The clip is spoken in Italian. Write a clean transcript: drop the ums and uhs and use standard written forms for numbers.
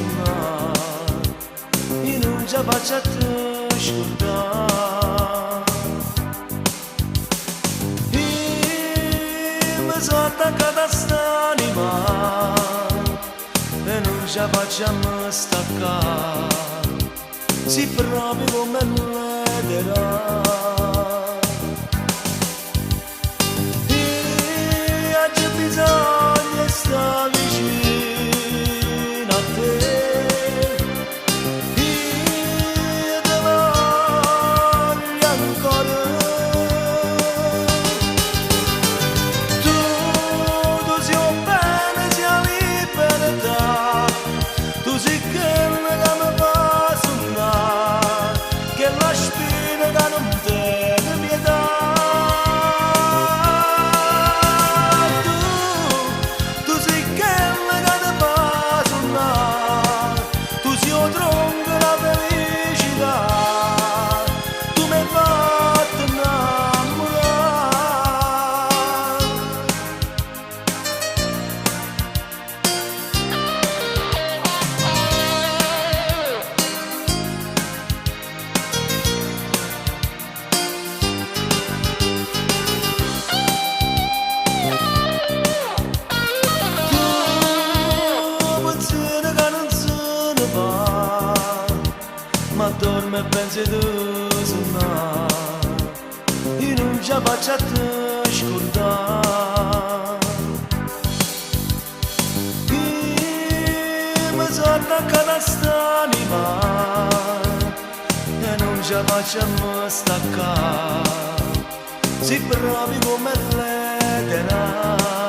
sonar e non già faccia te scordare. E mi sono attaccata a st'anima e non già facciamo staccare, si proprio come l'ederà. E oggi bisogna stare vicino a te, e te voglio ancora. Tu sei un bene, sia libertà, tu sei quella che mi fa sognare, che la spina che non tiene pietà. Tu sei quella che ti fa sognare, tu sei il tronco della felicità, tu mi hai fatto innamorare. Pensiero che non se ne va, ma dorme e pensi tu suonare, io non ce la faccio a te scordare. Io mi sono attaccata a st'anima e non ce la faccio a me staccare, si proprio come l'ederà.